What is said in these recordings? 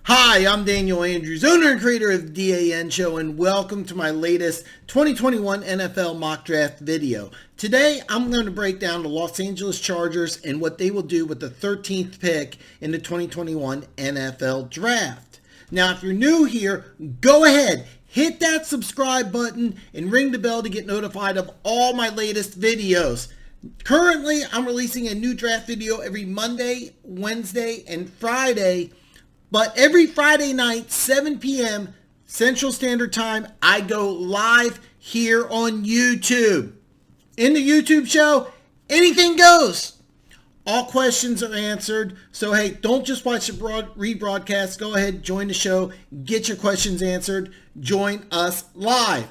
Hi, I'm Daniel Andrews, owner and creator of DAN Show, and welcome to my latest 2021 NFL mock draft video. Today, I'm going to break down the Los Angeles Chargers and what they will do with the 13th pick in the 2021 NFL Draft. Now, if you're new here, go ahead, hit that subscribe button and ring the bell to get notified of all my latest videos. Currently, I'm releasing a new draft video every Monday, Wednesday, and Friday. But every Friday night, 7 p.m. Central Standard Time, I go live here on YouTube. In the YouTube show, anything goes. All questions are answered. So, hey, don't just watch the rebroadcast. Go ahead, join the show, get your questions answered. Join us live.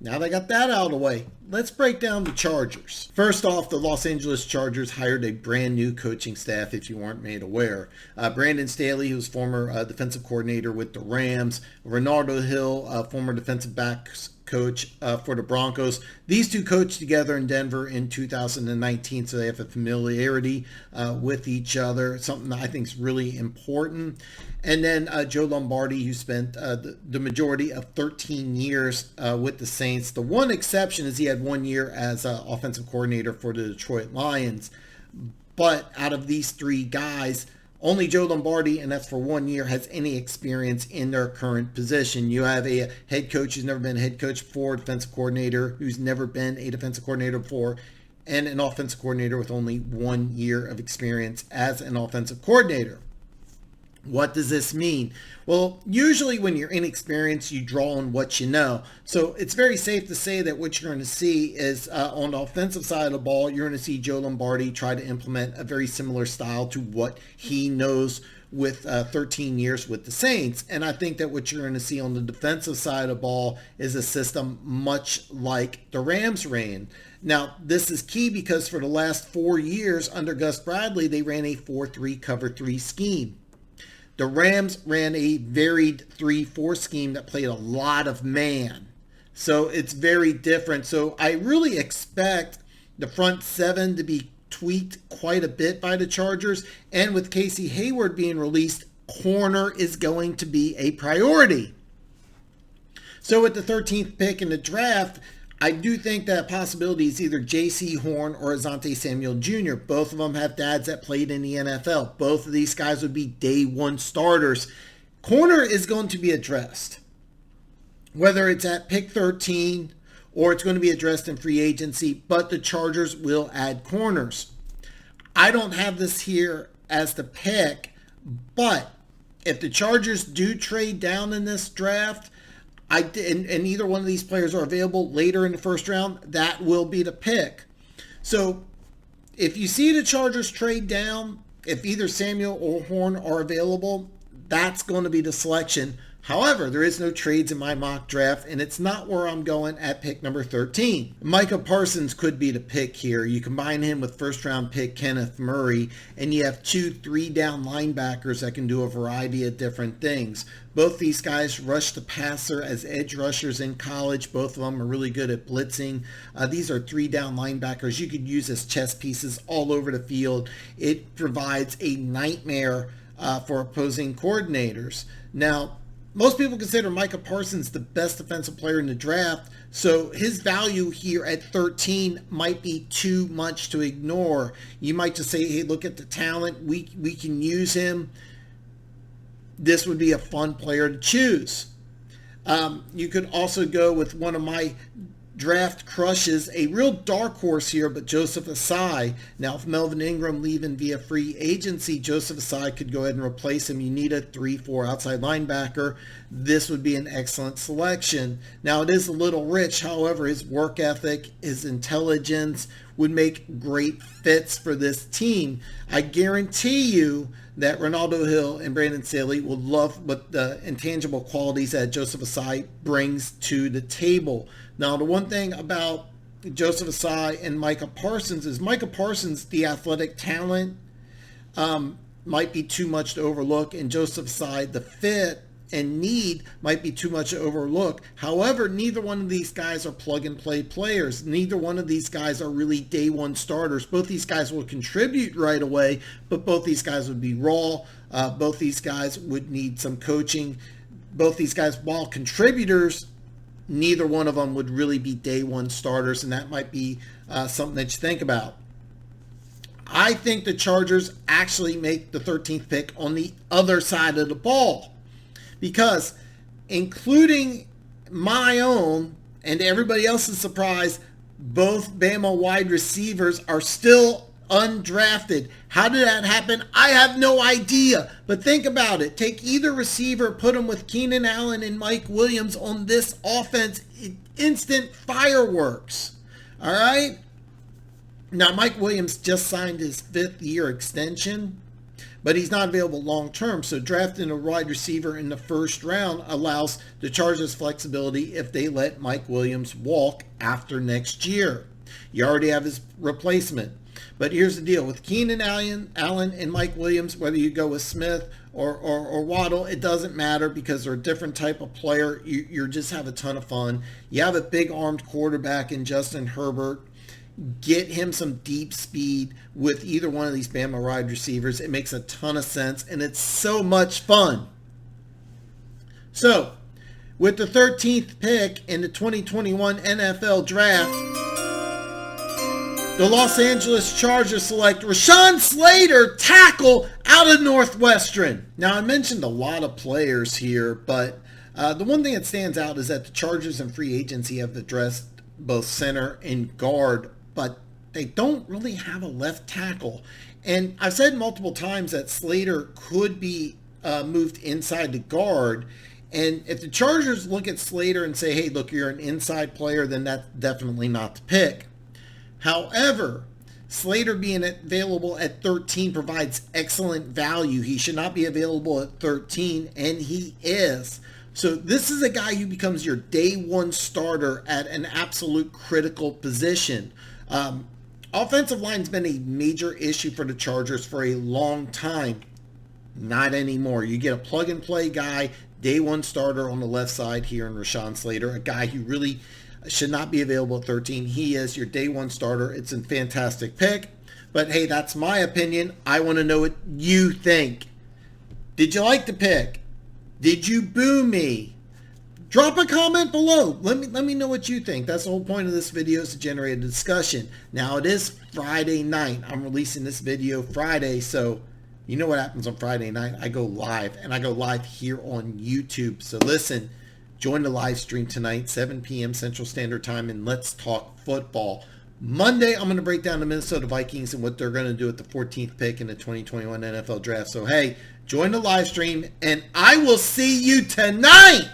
Now that I got that out of the way, let's break down the Chargers. First off, the Los Angeles Chargers hired a brand new coaching staff, if you weren't made aware. Brandon Staley, who's former defensive coordinator with the Rams. Renaldo Hill, former defensive backs coach for the Broncos. These two coached together in Denver in 2019, so they have a familiarity with each other, something that I think is really important. And then Joe Lombardi, who spent the majority of 13 years with the Saints. The one exception is he had 1 year as offensive coordinator for the Detroit Lions. But out of these three guys, only Joe Lombardi, and that's for 1 year, has any experience in their current position. You have a head coach who's never been a head coach before, defensive coordinator who's never been a defensive coordinator before, and an offensive coordinator with only 1 year of experience as an offensive coordinator. What does this mean? Well, usually when you're inexperienced, you draw on what you know. So it's very safe to say that what you're going to see is on the offensive side of the ball, you're going to see Joe Lombardi try to implement a very similar style to what he knows with 13 years with the Saints. And I think that what you're going to see on the defensive side of the ball is a system much like the Rams ran. Now, this is key because for the last 4 years under Gus Bradley, they ran a 4-3 cover 3 scheme. The Rams ran a varied 3-4 scheme that played a lot of man. So it's very different. So I really expect the front seven to be tweaked quite a bit by the Chargers. And with Casey Hayward being released, corner is going to be a priority. So with the 13th pick in the draft, I do think that possibility is either J.C. Horn or Asante Samuel Jr. Both of them have dads that played in the NFL. Both of these guys would be day one starters. Corner is going to be addressed, whether it's at pick 13 or it's going to be addressed in free agency, but the Chargers will add corners. I don't have this here as the pick, but if the Chargers do trade down in this draft, and either one of these players are available later in the first round, that will be the pick. So if you see the Chargers trade down, if either Samuel or Horn are available, that's going to be the selection. However, there is no trades in my mock draft, and it's not where I'm going at pick number 13. Micah Parsons could be the pick here. You combine him with first-round pick Kenneth Murray, and you have 2 3-down linebackers that can do a variety of different things. Both these guys rush the passer as edge rushers in college. Both of them are really good at blitzing. These are 3-down linebackers you could use as chess pieces all over the field. It provides a nightmare for opposing coordinators. Now, most people consider Micah Parsons the best defensive player in the draft, so his value here at 13 might be too much to ignore. You might just say, hey, look at the talent. We can use him. This would be a fun player to choose. You could also go with one of my draft crushes, a real dark horse here, but Joseph Ossai. Now, if Melvin Ingram leaving via free agency, Joseph Ossai could go ahead and replace him. You need a 3-4 outside linebacker. This would be an excellent selection. Now, it is a little rich. However, his work ethic, his intelligence would make great fits for this team. I guarantee you that Renaldo Hill and Brandon Staley will love what the intangible qualities that Joseph Ossai brings to the table. Now, the one thing about Joseph Ossai and Micah Parsons is Micah Parsons, the athletic talent, might be too much to overlook, and Joseph Ossai, the fit, and need might be too much to overlook. However, neither one of these guys are plug-and-play players. Neither one of these guys are really day one starters. Both these guys will contribute right away, but both these guys would be raw. Both these guys would need some coaching. Both these guys, while contributors, neither one of them would really be day one starters, and that might be something that you think about. I think the Chargers actually make the 13th pick on the other side of the ball, because including my own and everybody else's surprise, both Bama wide receivers are still undrafted. How did that happen? I have no idea. But think about it. Take either receiver, put them with Keenan Allen and Mike Williams on this offense. Instant fireworks. All right? Now, Mike Williams just signed his 5th-year extension, but he's not available long-term. So drafting a wide receiver in the first round allows the Chargers flexibility if they let Mike Williams walk after next year. You already have his replacement. But here's the deal. With Keenan Allen and Mike Williams, whether you go with Smith or Waddle, it doesn't matter because they're a different type of player. You just have a ton of fun. You have a big-armed quarterback in Justin Herbert. Get him some deep speed with either one of these Bama wide receivers. It makes a ton of sense, and it's so much fun. So, with the 13th pick in the 2021 NFL Draft, the Los Angeles Chargers select Rashawn Slater, tackle out of Northwestern. Now, I mentioned a lot of players here, but the one thing that stands out is that the Chargers in free agency have addressed both center and guard, but they don't really have a left tackle. And I've said multiple times that Slater could be moved inside the guard. And if the Chargers look at Slater and say, hey, look, you're an inside player, then that's definitely not the pick. However, Slater being available at 13 provides excellent value. He should not be available at 13, and he is. So this is a guy who becomes your day one starter at an absolute critical position. Offensive line's been a major issue for the Chargers for a long time. Not anymore. You get a plug-and-play guy, day one starter on the left side here in Rashawn Slater, a guy who really should not be available at 13. He is your day one starter. It's a fantastic pick. But hey, that's my opinion. I want to know what you think. Did you like the pick? Did you boo me? Drop a comment below. Let me know what you think. That's the whole point of this video, is to generate a discussion. Now, it is Friday night. I'm releasing this video Friday, so you know what happens on Friday night. I go live, and I go live here on YouTube. So listen, join the live stream tonight, 7 p.m. Central Standard Time, and let's talk football. Monday, I'm going to break down the Minnesota Vikings and what they're going to do at the 14th pick in the 2021 NFL Draft. So, hey, join the live stream, and I will see you tonight.